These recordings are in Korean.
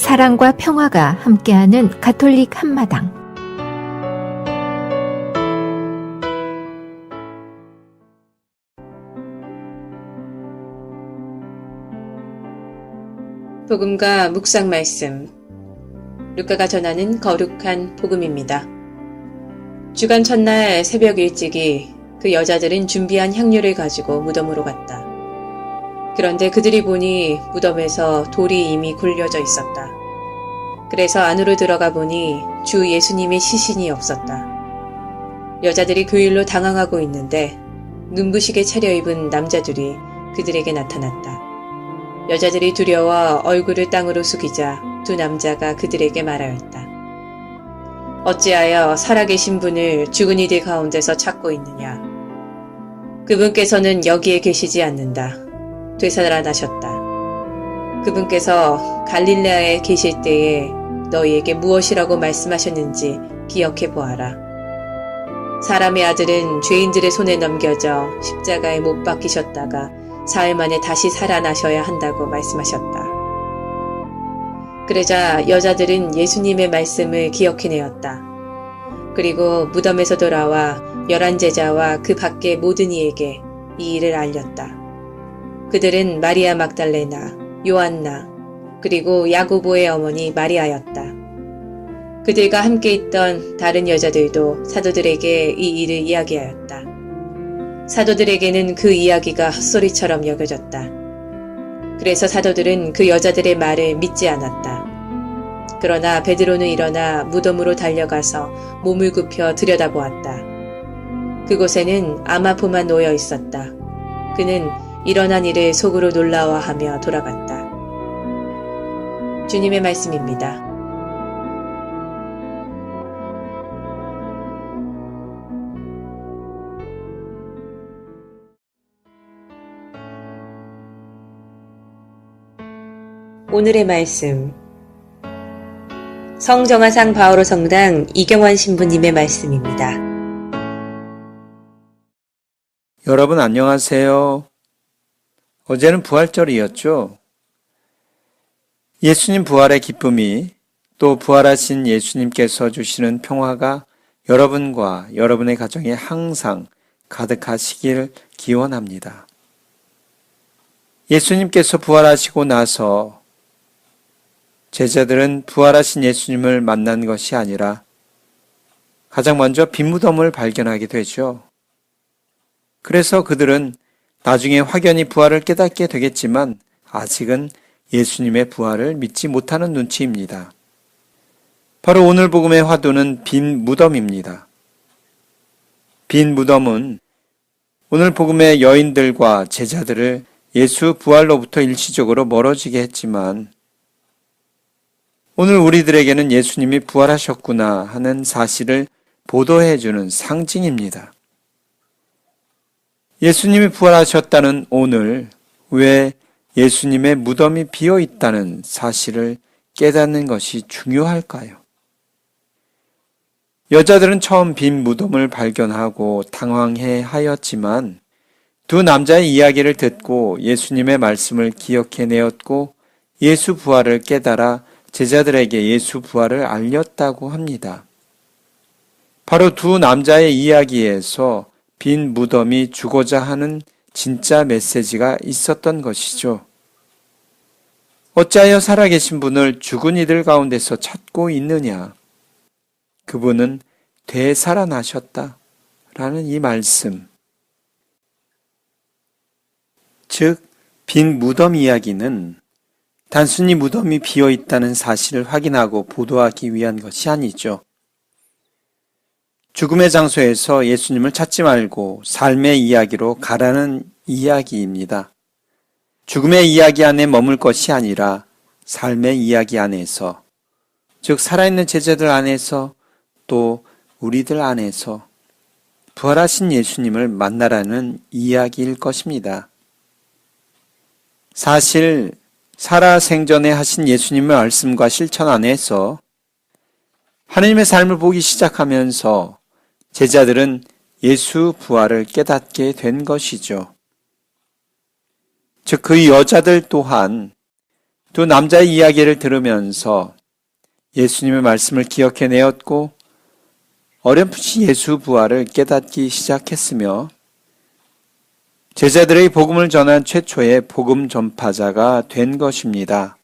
사랑과 평화가 함께하는 가톨릭 한마당. 복음과 묵상 말씀, 루카가 전하는 거룩한 복음입니다. 주간 첫날 새벽 일찍이 그 여자들은 준비한 향료를 가지고 무덤으로 갔다. 그런데 그들이 보니 무덤에서 돌이 이미 굴려져 있었다. 그래서 안으로 들어가 보니 주 예수님의 시신이 없었다. 여자들이 그 일로 당황하고 있는데 눈부시게 차려입은 남자들이 그들에게 나타났다. 여자들이 두려워 얼굴을 땅으로 숙이자 두 남자가 그들에게 말하였다. 어찌하여 살아계신 분을 죽은 이들 가운데서 찾고 있느냐? 그분께서는 여기에 계시지 않는다. 되살아나셨다. 그분께서 갈릴레아에 계실 때에 너희에게 무엇이라고 말씀하셨는지 기억해 보아라. 사람의 아들은 죄인들의 손에 넘겨져 십자가에 못 박히셨다가 사흘 만에 다시 살아나셔야 한다고 말씀하셨다. 그러자 여자들은 예수님의 말씀을 기억해내었다. 그리고 무덤에서 돌아와 11 제자와 그 밖의 모든 이에게 이 일을 알렸다. 그들은 마리아 막달레나, 요한나, 그리고 야고보의 어머니 마리아였다. 그들과 함께 있던 다른 여자들도 사도들에게 이 일을 이야기하였다. 사도들에게는 그 이야기가 헛소리처럼 여겨졌다. 그래서 사도들은 그 여자들의 말을 믿지 않았다. 그러나 베드로는 일어나 무덤으로 달려가서 몸을 굽혀 들여다보았다. 그곳에는 아마포만 놓여 있었다. 그는 일어난 일을 속으로 놀라워하며 돌아갔다. 주님의 말씀입니다. 오늘의 말씀, 성정화상 바오로 성당 이경환 신부님의 말씀입니다. 여러분 안녕하세요. 어제는 부활절이었죠. 예수님 부활의 기쁨이 또 부활하신 예수님께서 주시는 평화가 여러분과 여러분의 가정에 항상 가득하시길 기원합니다. 예수님께서 부활하시고 나서 제자들은 부활하신 예수님을 만난 것이 아니라 가장 먼저 빈 무덤을 발견하게 되죠. 그래서 그들은 나중에 확연히 부활을 깨닫게 되겠지만 아직은 예수님의 부활을 믿지 못하는 눈치입니다. 바로 오늘 복음의 화두는 빈 무덤입니다. 빈 무덤은 오늘 복음의 여인들과 제자들을 예수 부활로부터 일시적으로 멀어지게 했지만 오늘 우리들에게는 예수님이 부활하셨구나 하는 사실을 보도해주는 상징입니다. 예수님이 부활하셨다는 오늘 왜 예수님의 무덤이 비어 있다는 사실을 깨닫는 것이 중요할까요? 여자들은 처음 빈 무덤을 발견하고 당황해 하였지만 두 남자의 이야기를 듣고 예수님의 말씀을 기억해내었고 예수 부활을 깨달아 제자들에게 예수 부활을 알렸다고 합니다. 바로 두 남자의 이야기에서 빈 무덤이 주고자 하는 진짜 메시지가 있었던 것이죠. 어찌하여 살아계신 분을 죽은 이들 가운데서 찾고 있느냐? 그분은 되살아나셨다. 라는 이 말씀. 즉, 빈 무덤 이야기는 단순히 무덤이 비어 있다는 사실을 확인하고 보도하기 위한 것이 아니죠. 죽음의 장소에서 예수님을 찾지 말고 삶의 이야기로 가라는 이야기입니다. 죽음의 이야기 안에 머물 것이 아니라 삶의 이야기 안에서, 즉 살아있는 제자들 안에서 또 우리들 안에서 부활하신 예수님을 만나라는 이야기일 것입니다. 사실 살아생전에 하신 예수님의 말씀과 실천 안에서 하나님의 삶을 보기 시작하면서 제자들은 예수 부활을 깨닫게 된 것이죠. 즉 그 여자들 또한 두 남자의 이야기를 들으면서 예수님의 말씀을 기억해내었고 어렴풋이 예수 부활을 깨닫기 시작했으며 제자들의 복음을 전한 최초의 복음 전파자가 된 것입니다.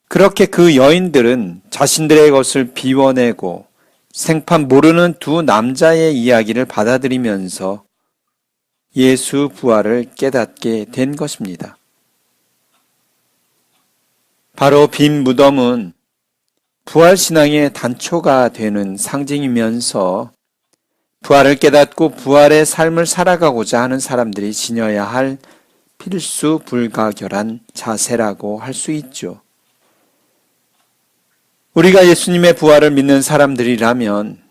그렇게 그 여인들은 자신들의 것을 비워내고 생판 모르는 두 남자의 이야기를 받아들이면서 예수 부활을 깨닫게 된 것입니다. 바로 빈 무덤은 부활신앙의 단초가 되는 상징이면서 부활을 깨닫고 부활의 삶을 살아가고자 하는 사람들이 지녀야 할 필수 불가결한 자세라고 할 수 있죠. 우리가 예수님의 부활을 믿는 사람들이라면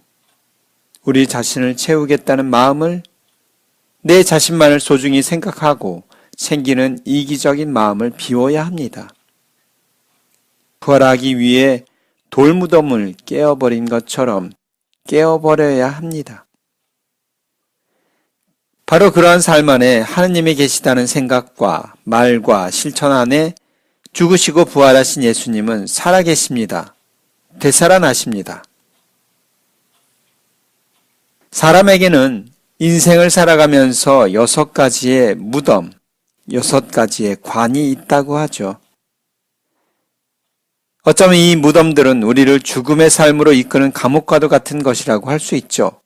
우리 자신을 채우겠다는 마음을 내 자신만을 소중히 생각하고 챙기는 이기적인 마음을 비워야 합니다. 부활하기 위해 돌무덤을 깨어버린 것처럼 깨어버려야 합니다. 바로 그러한 삶 안에 하느님이 계시다는 생각과 말과 실천 안에 죽으시고 부활하신 예수님은 살아계십니다. 되살아나십니다. 사람에게는 인생을 살아가면서 6가지의 무덤, 6가지의 관이 있다고 하죠. 어쩌면 이 무덤들은 우리를 죽음의 삶으로 이끄는 감옥과도 같은 것이라고 할 수 있죠.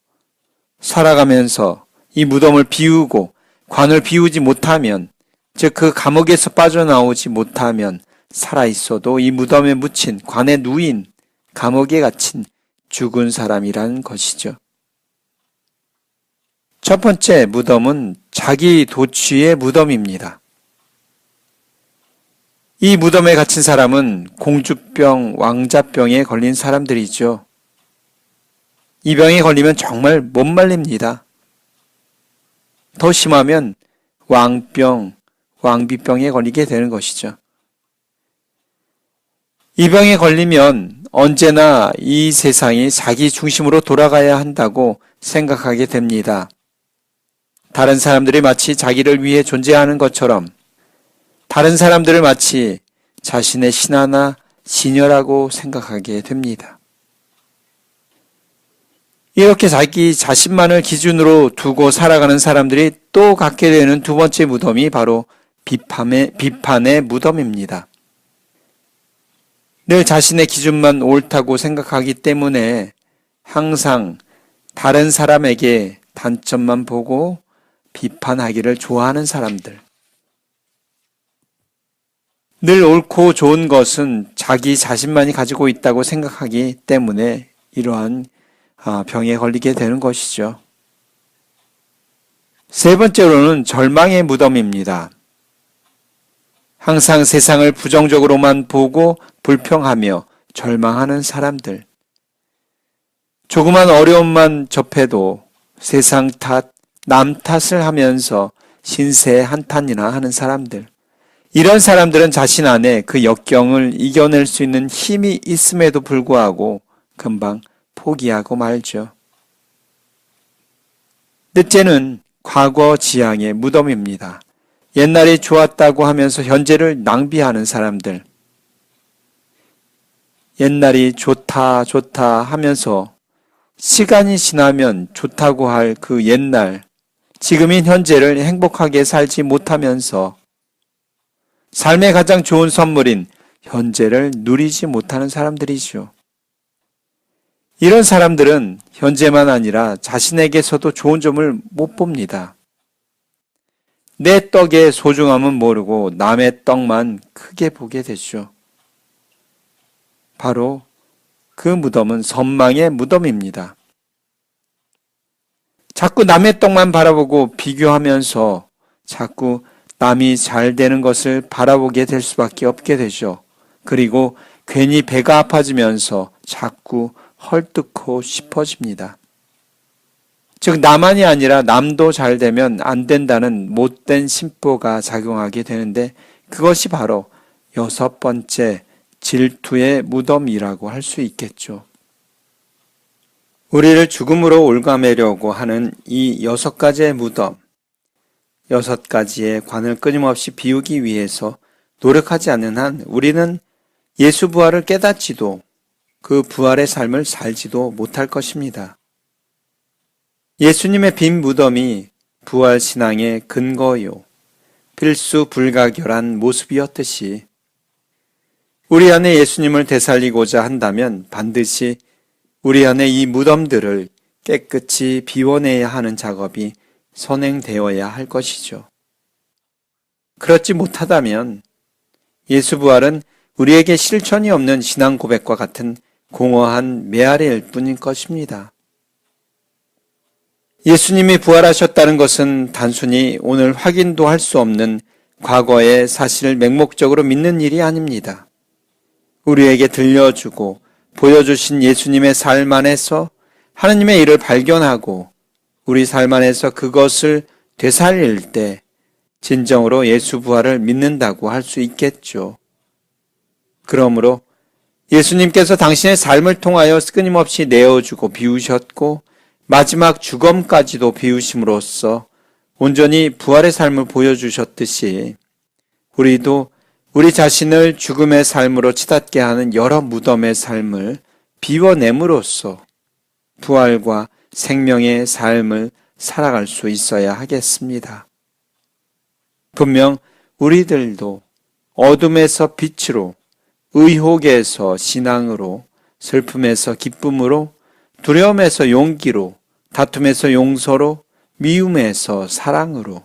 살아가면서 이 무덤을 비우고 관을 비우지 못하면, 즉 그 감옥에서 빠져나오지 못하면 살아있어도 이 무덤에 묻힌, 관에 누인, 감옥에 갇힌 죽은 사람이라는 것이죠. 첫 번째 무덤은 자기 도취의 무덤입니다. 이 무덤에 갇힌 사람은 공주병, 왕자병에 걸린 사람들이죠. 이 병에 걸리면 정말 못 말립니다. 더 심하면 왕병, 왕비병에 걸리게 되는 것이죠. 이 병에 걸리면 언제나 이 세상이 자기 중심으로 돌아가야 한다고 생각하게 됩니다. 다른 사람들이 마치 자기를 위해 존재하는 것처럼, 다른 사람들을 마치 자신의 신하나 시녀라고 생각하게 됩니다. 이렇게 자기 자신만을 기준으로 두고 살아가는 사람들이 또 갖게 되는 두 번째 무덤이 바로 비판의 무덤입니다. 늘 자신의 기준만 옳다고 생각하기 때문에 항상 다른 사람에게 단점만 보고 비판하기를 좋아하는 사람들. 늘 옳고 좋은 것은 자기 자신만이 가지고 있다고 생각하기 때문에 이러한 병에 걸리게 되는 것이죠. 세 번째로는 절망의 무덤입니다. 항상 세상을 부정적으로만 보고 불평하며 절망하는 사람들. 조그만 어려움만 접해도 세상 탓, 남 탓을 하면서 신세 한탄이나 하는 사람들. 이런 사람들은 자신 안에 그 역경을 이겨낼 수 있는 힘이 있음에도 불구하고 금방 포기하고 말죠. 넷째는 과거 지향의 무덤입니다. 옛날이 좋았다고 하면서 현재를 낭비하는 사람들. 옛날이 좋다 하면서 시간이 지나면 좋다고 할 그 옛날, 지금인 현재를 행복하게 살지 못하면서 삶의 가장 좋은 선물인 현재를 누리지 못하는 사람들이죠. 이런 사람들은 현재만 아니라 자신에게서도 좋은 점을 못 봅니다. 내 떡의 소중함은 모르고 남의 떡만 크게 보게 되죠. 바로 그 무덤은 선망의 무덤입니다. 자꾸 남의 떡만 바라보고 비교하면서 자꾸 남이 잘 되는 것을 바라보게 될 수밖에 없게 되죠. 그리고 괜히 배가 아파지면서 자꾸 헐뜯고 싶어집니다. 즉 나만이 아니라 남도 잘 되면 안 된다는 못된 심보가 작용하게 되는데 그것이 바로 6번째 질투의 무덤이라고 할 수 있겠죠. 우리를 죽음으로 올가매려고 하는 이 6가지의 무덤, 6가지의 관을 끊임없이 비우기 위해서 노력하지 않는 한 우리는 예수 부활을 깨닫지도 그 부활의 삶을 살지도 못할 것입니다. 예수님의 빈 무덤이 부활 신앙의 근거요, 필수 불가결한 모습이었듯이 우리 안에 예수님을 되살리고자 한다면 반드시 우리 안에 이 무덤들을 깨끗이 비워내야 하는 작업이 선행되어야 할 것이죠. 그렇지 못하다면 예수 부활은 우리에게 실천이 없는 신앙 고백과 같은 공허한 메아리일 뿐인 것입니다. 예수님이 부활하셨다는 것은 단순히 오늘 확인도 할 수 없는 과거의 사실을 맹목적으로 믿는 일이 아닙니다. 우리에게 들려주고 보여주신 예수님의 삶 안에서 하느님의 일을 발견하고 우리 삶 안에서 그것을 되살릴 때 진정으로 예수 부활을 믿는다고 할 수 있겠죠. 그러므로 예수님께서 당신의 삶을 통하여 끊임없이 내어주고 비우셨고 마지막 죽음까지도 비우심으로써 온전히 부활의 삶을 보여주셨듯이 우리도 우리 자신을 죽음의 삶으로 치닫게 하는 여러 무덤의 삶을 비워냄으로써 부활과 생명의 삶을 살아갈 수 있어야 하겠습니다. 분명 우리들도 어둠에서 빛으로, 의혹에서 신앙으로, 슬픔에서 기쁨으로, 두려움에서 용기로, 다툼에서 용서로, 미움에서 사랑으로,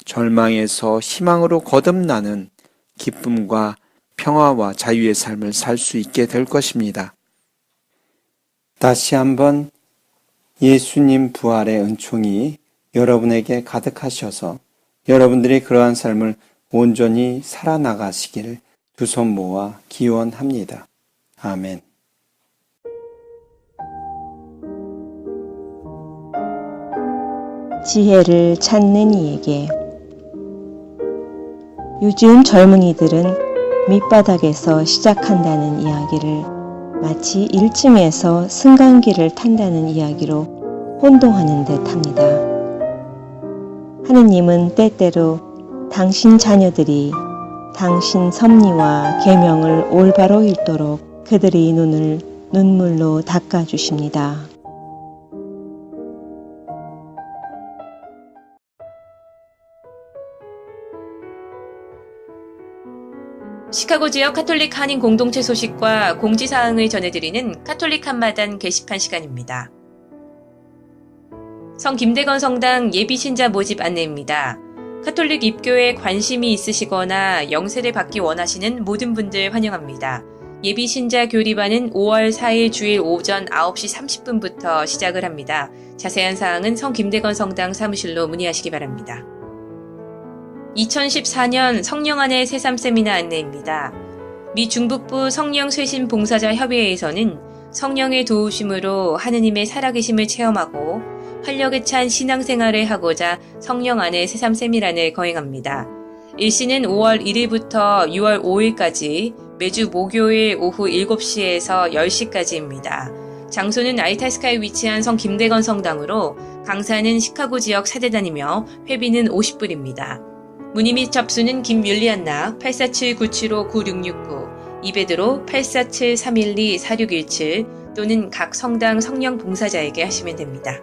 절망에서 희망으로 거듭나는 기쁨과 평화와 자유의 삶을 살 수 있게 될 것입니다. 다시 한번 예수님 부활의 은총이 여러분에게 가득하셔서 여러분들이 그러한 삶을 온전히 살아나가시기를 두 손 모아 기원합니다. 아멘. 지혜를 찾는 이에게. 요즘 젊은이들은 밑바닥에서 시작한다는 이야기를 마치 1층에서 승강기를 탄다는 이야기로 혼동하는 듯 합니다. 하느님은 때때로 당신 자녀들이 당신 섭리와 계명을 올바로 읽도록 그들의 눈을 눈물로 닦아주십니다. 시카고 지역 카톨릭 한인 공동체 소식과 공지사항을 전해드리는 카톨릭 한마당 게시판 시간입니다. 성 김대건 성당 예비신자 모집 안내입니다. 카톨릭 입교에 관심이 있으시거나 영세를 받기 원하시는 모든 분들 환영합니다. 예비신자 교리반은 5월 4일 주일 오전 9시 30분부터 시작을 합니다. 자세한 사항은 성 김대건 성당 사무실로 문의하시기 바랍니다. 2014년 성령 안의 새삼 세미나 안내입니다. 미 중북부 성령 쇄신 봉사자 협의회에서는 성령의 도우심으로 하느님의 살아계심을 체험하고 활력에 찬 신앙생활을 하고자 성령 안의 새삼 세미나를 거행합니다. 일시는 5월 1일부터 6월 5일까지 매주 목요일 오후 7시에서 10시까지입니다. 장소는 알타스카에 위치한 성 김대건 성당으로 강사는 시카고 지역 사대단이며 회비는 50불입니다. 문의 및 접수는 김율리안나 847-975-9669, 이베드로 847-312-4617 또는 각 성당 성령 봉사자에게 하시면 됩니다.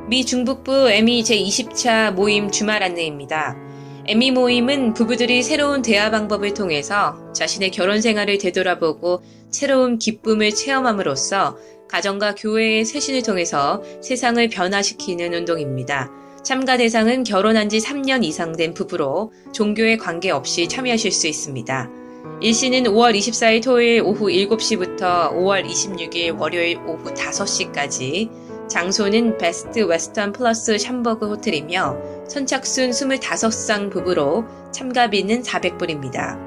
미 중북부 에미 제20차 모임 주말 안내입니다. 에미 모임은 부부들이 새로운 대화 방법을 통해서 자신의 결혼 생활을 되돌아보고 새로운 기쁨을 체험함으로써 가정과 교회의 쇄신을 통해서 세상을 변화시키는 운동입니다. 참가 대상은 결혼한 지 3년 이상 된 부부로 종교에 관계없이 참여하실 수 있습니다. 일시는 5월 24일 토요일 오후 7시부터 5월 26일 월요일 오후 5시까지, 장소는 베스트 웨스턴 플러스 샴버그 호텔이며 선착순 25쌍 부부로 참가비는 400불입니다.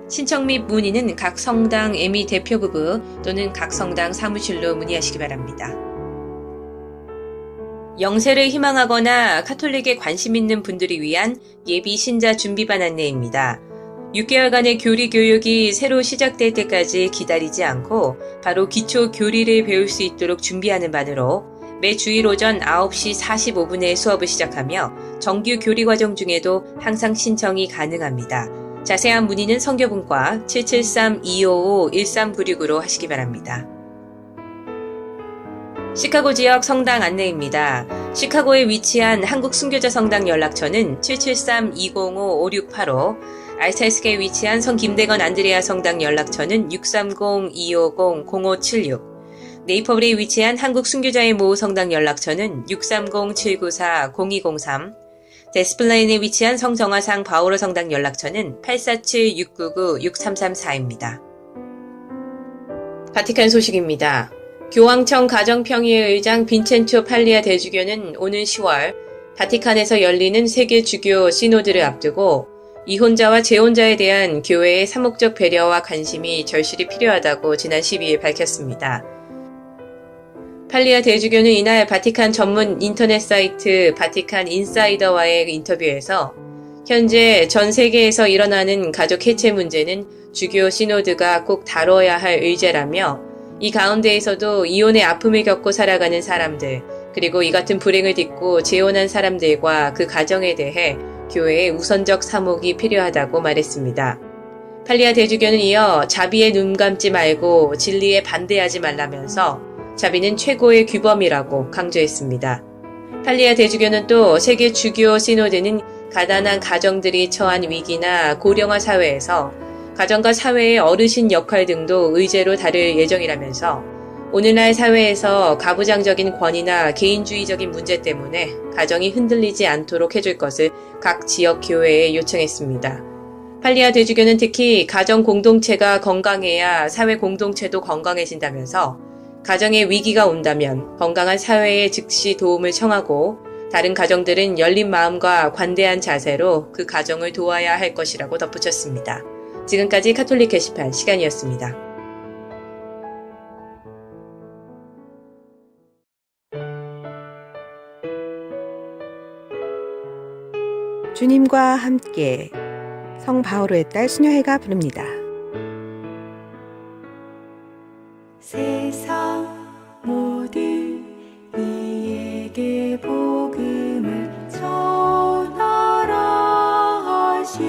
신청 및 문의는 각 성당 에미 대표 부부 또는 각 성당 사무실로 문의하시기 바랍니다. 영세를 희망하거나 카톨릭에 관심 있는 분들이 위한 예비 신자 준비반 안내입니다. 6개월간의 교리 교육이 새로 시작될 때까지 기다리지 않고 바로 기초 교리를 배울 수 있도록 준비하는 반으로 매 주일 오전 9시 45분에 수업을 시작하며 정규 교리 과정 중에도 항상 신청이 가능합니다. 자세한 문의는 성교분과 773-255-1396으로 하시기 바랍니다. 시카고 지역 성당 안내입니다. 시카고에 위치한 한국 순교자 성당 연락처는 773-205-5685, 알세스케에 위치한 성 김대건 안드레아 성당 연락처는 630-250-0576, 네이퍼블에 위치한 한국 순교자의 모호 성당 연락처는 630-794-0203, 데스플레인에 위치한 성정화상 바오로 성당 연락처는 847-699-6334입니다. 바티칸 소식입니다. 교황청 가정평의회 의장 빈첸초 팔리아 대주교는 오는 10월 바티칸에서 열리는 세계 주교 시노드를 앞두고 이혼자와 재혼자에 대한 교회의 사목적 배려와 관심이 절실히 필요하다고 지난 12일 밝혔습니다. 팔리아 대주교는 이날 바티칸 전문 인터넷 사이트 바티칸 인사이더와의 인터뷰에서 현재 전 세계에서 일어나는 가족 해체 문제는 주교 시노드가 꼭 다뤄야 할 의제라며 이 가운데에서도 이혼의 아픔을 겪고 살아가는 사람들, 그리고 이 같은 불행을 딛고 재혼한 사람들과 그 가정에 대해 교회의 우선적 사목이 필요하다고 말했습니다. 팔리아 대주교는 이어 자비에 눈 감지 말고 진리에 반대하지 말라면서 자비는 최고의 규범이라고 강조했습니다. 팔리아 대주교는 또 세계 주교 시노드는 가난한 가정들이 처한 위기나 고령화 사회에서 가정과 사회의 어르신 역할 등도 의제로 다룰 예정이라면서 오늘날 사회에서 가부장적인 권위나 개인주의적인 문제 때문에 가정이 흔들리지 않도록 해줄 것을 각 지역 교회에 요청했습니다. 팔리아 대주교는 특히 가정 공동체가 건강해야 사회 공동체도 건강해진다면서 가정에 위기가 온다면 건강한 사회에 즉시 도움을 청하고 다른 가정들은 열린 마음과 관대한 자세로 그 가정을 도와야 할 것이라고 덧붙였습니다. 지금까지 카톨릭 게시판 시간이었습니다. 주님과 함께 성 바오로의 딸 수녀회가 부릅니다. 세상 모든 이에게 복음을 전하라 하신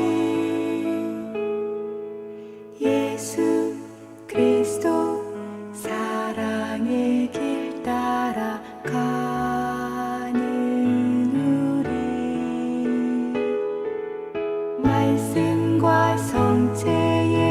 예수 그리스도 사랑의 길 따라가는 우리 말씀과 성체의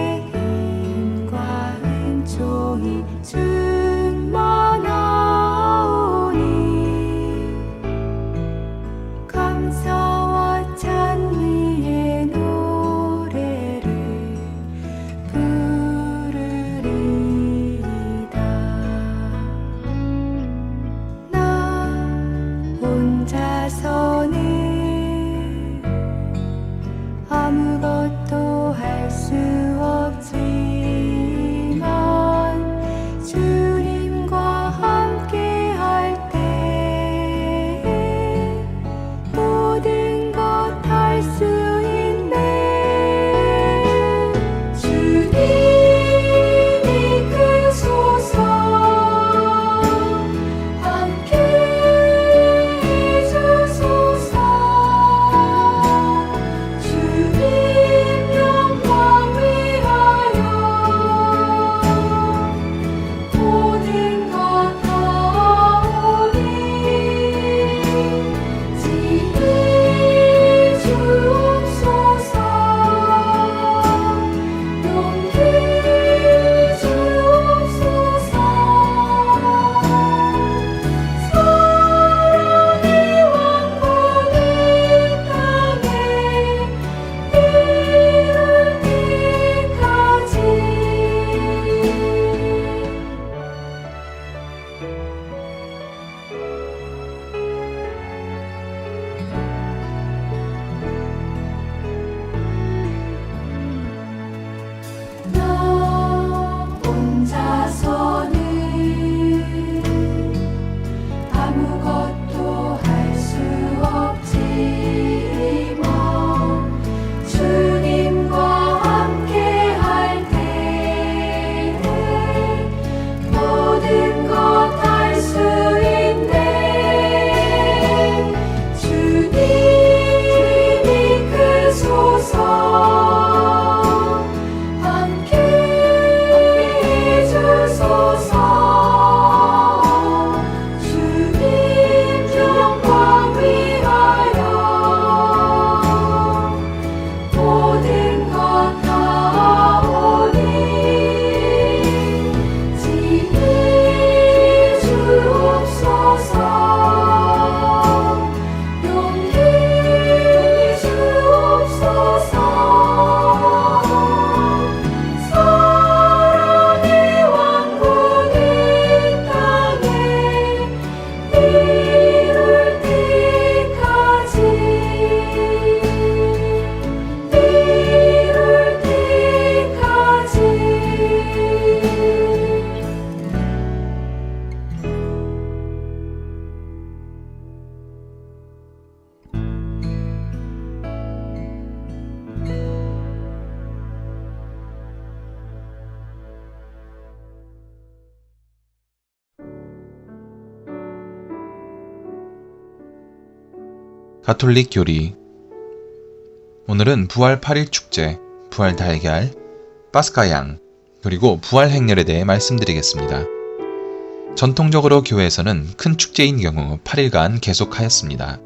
가톨릭 교리. 오늘은 부활 8일 축제, 부활 달걀, 파스카양, 그리고 부활 행렬에 대해 말씀드리겠습니다. 전통적으로 교회에서는 큰 축제인 경우 8일간 계속하였습니다.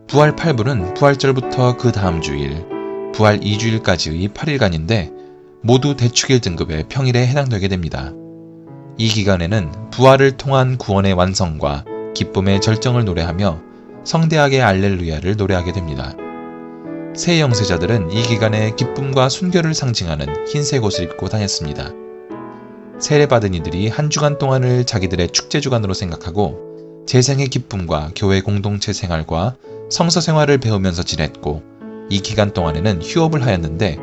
부활 8불은 부활절부터 그 다음 주일, 부활 2주일까지의 8일간인데 모두 대축일 등급의 평일에 해당되게 됩니다. 이 기간에는 부활을 통한 구원의 완성과 기쁨의 절정을 노래하며 성대하게 알렐루야를 노래하게 됩니다. 새 영세자들은 이 기간에 기쁨과 순결을 상징하는 흰색 옷을 입고 다녔습니다. 세례받은 이들이 한 주간 동안을 자기들의 축제 주간으로 생각하고 재생의 기쁨과 교회 공동체 생활과 성서 생활을 배우면서 지냈고, 이 기간 동안에는 휴업을 하였는데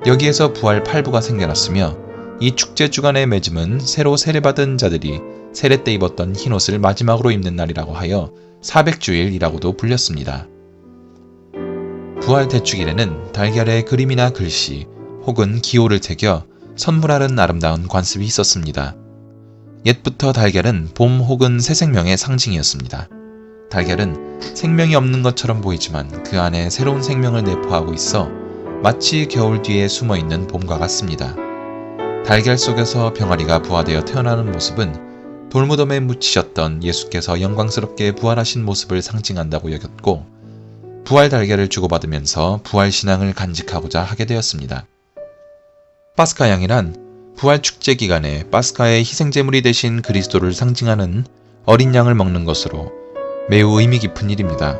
여기에서 부활 8부가 생겨났으며, 이 축제 주간의 맺음은 새로 세례받은 자들이 세례 때 입었던 흰옷을 마지막으로 입는 날이라고 하여 400주일이라고도 불렸습니다. 부활 대축일에는 달걀에 그림이나 글씨 혹은 기호를 새겨 선물하는 아름다운 관습이 있었습니다. 옛부터 달걀은 봄 혹은 새 생명의 상징이었습니다. 달걀은 생명이 없는 것처럼 보이지만 그 안에 새로운 생명을 내포하고 있어 마치 겨울 뒤에 숨어있는 봄과 같습니다. 달걀 속에서 병아리가 부화되어 태어나는 모습은 돌무덤에 묻히셨던 예수께서 영광스럽게 부활하신 모습을 상징한다고 여겼고, 부활 달걀을 주고받으면서 부활 신앙을 간직하고자 하게 되었습니다. 파스카 양이란 부활 축제 기간에 파스카의 희생제물이 되신 그리스도를 상징하는 어린 양을 먹는 것으로 매우 의미 깊은 일입니다.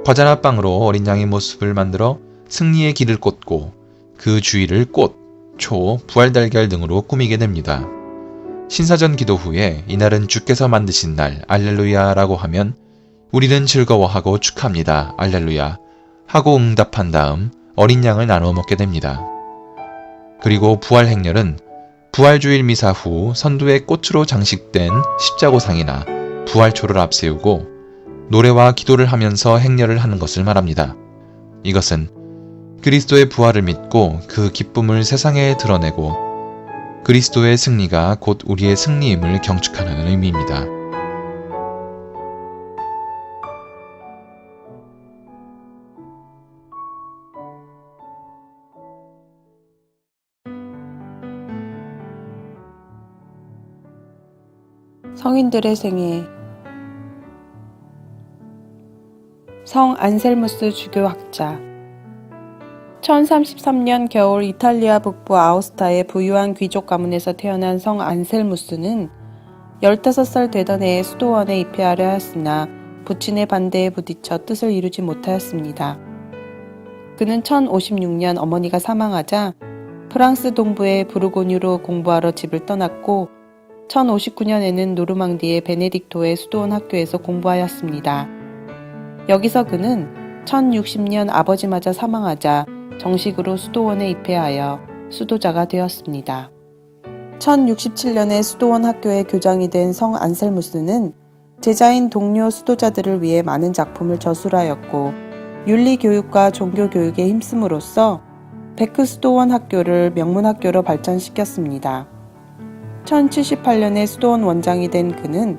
과자나 빵으로 어린 양의 모습을 만들어 승리의 길을 꽂고 그 주위를 꽃, 초, 부활 달걀 등으로 꾸미게 됩니다. 신사전 기도 후에 이날은 주께서 만드신 날 알렐루야라고 하면 우리는 즐거워하고 축하합니다 알렐루야 하고 응답한 다음 어린 양을 나누어 먹게 됩니다. 그리고 부활 행렬은 부활주일 미사 후 선두에 꽃으로 장식된 십자고상이나 부활초를 앞세우고 노래와 기도를 하면서 행렬을 하는 것을 말합니다. 이것은 그리스도의 부활을 믿고 그 기쁨을 세상에 드러내고 그리스도의 승리가 곧 우리의 승리임을 경축하는 의미입니다. 성인들의 생애. 성 안셀무스 주교학자. 1033년 겨울 이탈리아 북부 아오스타의 부유한 귀족 가문에서 태어난 성 안셀무스는 15살 되던 해에 수도원에 입회하려 하였으나 부친의 반대에 부딪혀 뜻을 이루지 못하였습니다. 그는 1056년 어머니가 사망하자 프랑스 동부의 부르고뉴로 공부하러 집을 떠났고 1059년에는 노르망디의 베네딕토의 수도원 학교에서 공부하였습니다. 여기서 그는 1060년 아버지마저 사망하자 정식으로 수도원에 입회하여 수도자가 되었습니다. 1067년에 수도원 학교의 교장이 된 성 안셀무스는 제자인 동료 수도자들을 위해 많은 작품을 저술하였고 윤리교육과 종교교육에 힘씀으로써 베크 수도원 학교를 명문학교로 발전시켰습니다. 1078년에 수도원 원장이 된 그는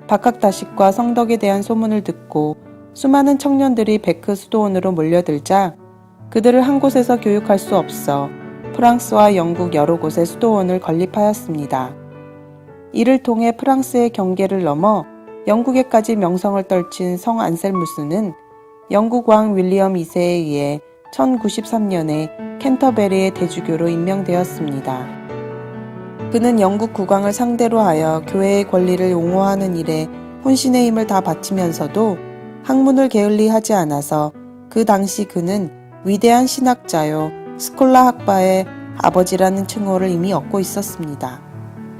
박학다식과 성덕에 대한 소문을 듣고 수많은 청년들이 베크 수도원으로 몰려들자 그들을 한 곳에서 교육할 수 없어 프랑스와 영국 여러 곳에 수도원을 건립하였습니다. 이를 통해 프랑스의 경계를 넘어 영국에까지 명성을 떨친 성 안셀무스는 영국 왕 윌리엄 2세에 의해 1093년에 캔터베리의 대주교로 임명되었습니다. 그는 영국 국왕을 상대로 하여 교회의 권리를 옹호하는 일에 혼신의 힘을 다 바치면서도 학문을 게을리 하지 않아서 그 당시 그는 위대한 신학자요 스콜라 학파의 아버지라는 칭호를 이미 얻고 있었습니다.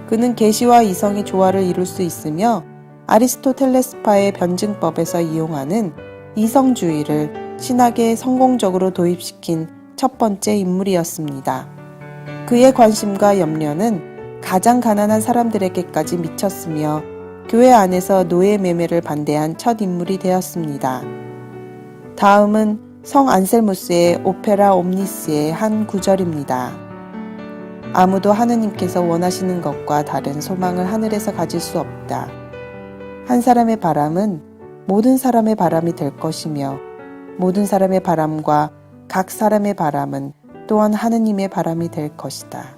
그는 계시와 이성이 조화를 이룰 수 있으며 아리스토텔레스파의 변증법에서 이용하는 이성주의를 신학에 성공적으로 도입시킨 첫 번째 인물이었습니다. 그의 관심과 염려는 가장 가난한 사람들에게까지 미쳤으며 교회 안에서 노예 매매를 반대한 첫 인물이 되었습니다. 다음은 성 안셀무스의 오페라 옴니스의 한 구절입니다. 아무도 하느님께서 원하시는 것과 다른 소망을 하늘에서 가질 수 없다. 한 사람의 바람은 모든 사람의 바람이 될 것이며 모든 사람의 바람과 각 사람의 바람은 또한 하느님의 바람이 될 것이다.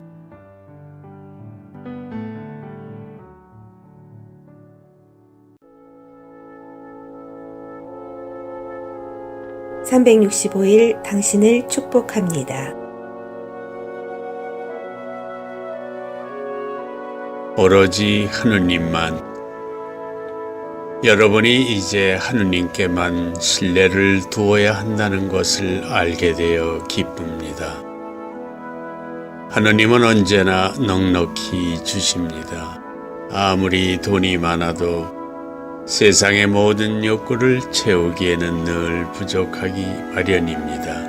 (365일) 당신을 축복합니다. 오로지 하느님만. 여러분이 이제 하느님께만 신뢰를 두어야 한다는 것을 알게 되어 기쁩니다. 하느님은 언제나 넉넉히 주십니다. 아무리 돈이 많아도 세상의 모든 욕구를 채우기에는 늘 부족하기 마련입니다.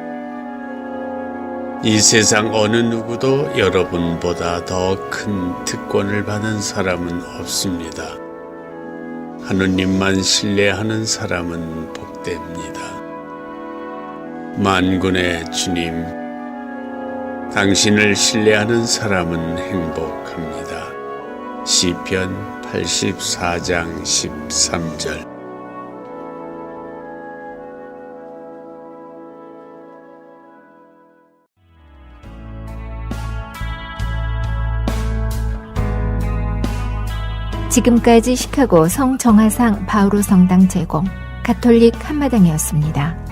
이 세상 어느 누구도 여러분보다 더 큰 특권을 받은 사람은 없습니다. 하느님만 신뢰하는 사람은 복됩니다. 만군의 주님, 당신을 신뢰하는 사람은 행복합니다. 시편 84장 13절. 지금까지 시카고 성정화상 바오로 성당 제공 가톨릭 한마당이었습니다.